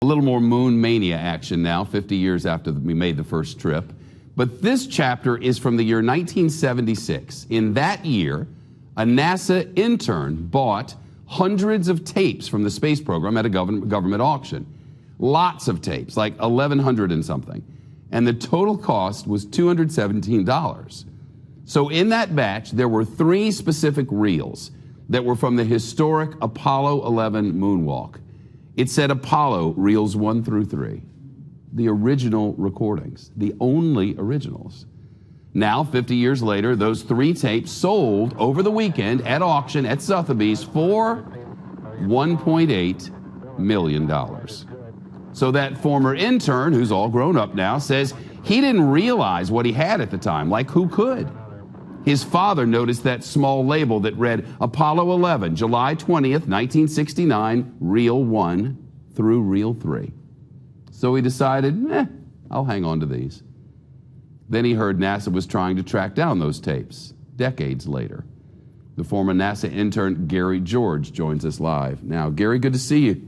A little more moon mania action now, 50 years after we made the first trip. But this chapter is from the year 1976. In that year, a NASA intern bought hundreds of tapes from the space program at a government auction. Lots of tapes, like 1,100 and something. And the total cost was $217. So in that batch, there were 3 specific reels that were from the historic Apollo 11 moonwalk. It said Apollo reels 1 through 3. The original recordings, the only originals. Now, 50 years later, those 3 tapes sold over the weekend at auction at Sotheby's for $1.8 million. So that former intern, who's all grown up now, says he didn't realize what he had at the time. Like, who could? His father noticed that small label that read Apollo 11, July 20th, 1969, reel 1 through reel 3. So he decided, I'll hang on to these. Then he heard NASA was trying to track down those tapes decades later. The former NASA intern Gary George joins us live. Now, Gary, good to see you.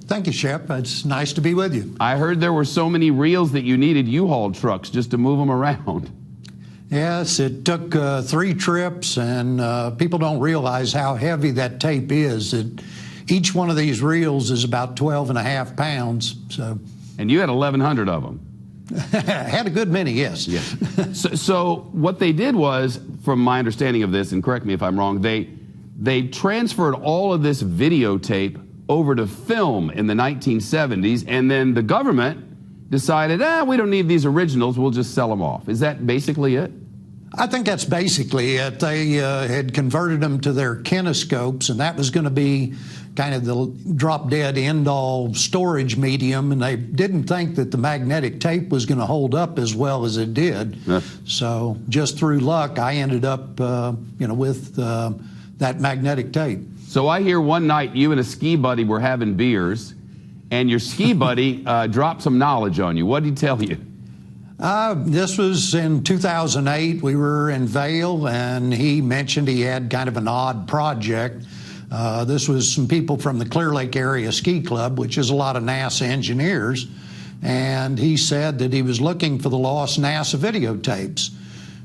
Thank you, Shep. It's nice to be with you. I heard there were so many reels that you needed U-Haul trucks just to move them around. Yes, it took 3 trips, and people don't realize how heavy that tape is. Each one of these reels is about 12.5 pounds. And you had 1,100 of them. Had a good many, yes. Yeah. So what they did was, from my understanding of this, and correct me if I'm wrong, they transferred all of this videotape over to film in the 1970s, and then the government decided, we don't need these originals, we'll just sell them off. Is that basically it? I think that's basically it. They had converted them to their kinescopes, and that was going to be kind of the drop-dead end-all storage medium, and they didn't think that the magnetic tape was going to hold up as well as it did. So just through luck, I ended up with that magnetic tape. So I hear one night you and a ski buddy were having beers, and your ski buddy dropped some knowledge on you. What did he tell you? This was in 2008. We were in Vail, and he mentioned he had kind of an odd project. This was some people from the Clear Lake Area Ski Club, which is a lot of NASA engineers, and he said that he was looking for the lost NASA videotapes.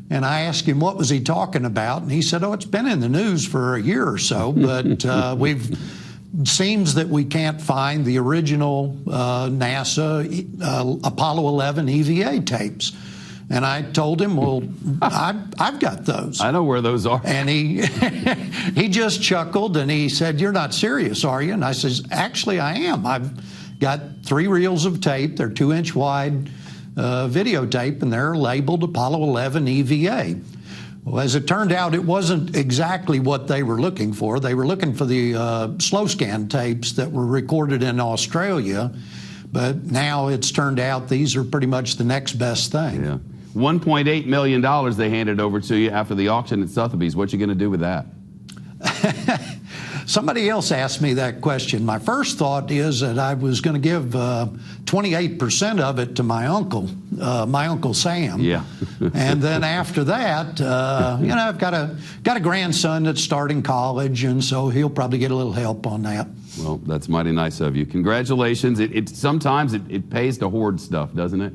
And I asked him what was he talking about, and he said, it's been in the news for a year or so, but seems that we can't find the original NASA Apollo 11 EVA tapes. And I told him, well, I've got those. I know where those are. And he just chuckled, and he said, you're not serious, are you? And I says, actually, I am. I've got 3 reels of tape. They're 2-inch wide videotape, and they're labeled Apollo 11 EVA. Well, as it turned out, it wasn't exactly what they were looking for. They were looking for the slow scan tapes that were recorded in Australia, but now it's turned out these are pretty much the next best thing. Yeah. $1.8 million they handed over to you after the auction at Sotheby's. What you going to do with that? Somebody else asked me that question. My first thought is that I was going to give 28% of it to my Uncle Sam. Yeah. And then after that, I've got a grandson that's starting college, and so he'll probably get a little help on that. Well, that's mighty nice of you. Congratulations. Sometimes it pays to hoard stuff, doesn't it?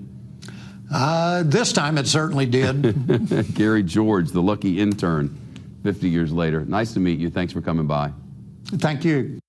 This time it certainly did. Gary George, the lucky intern, 50 years later. Nice to meet you. Thanks for coming by. Thank you.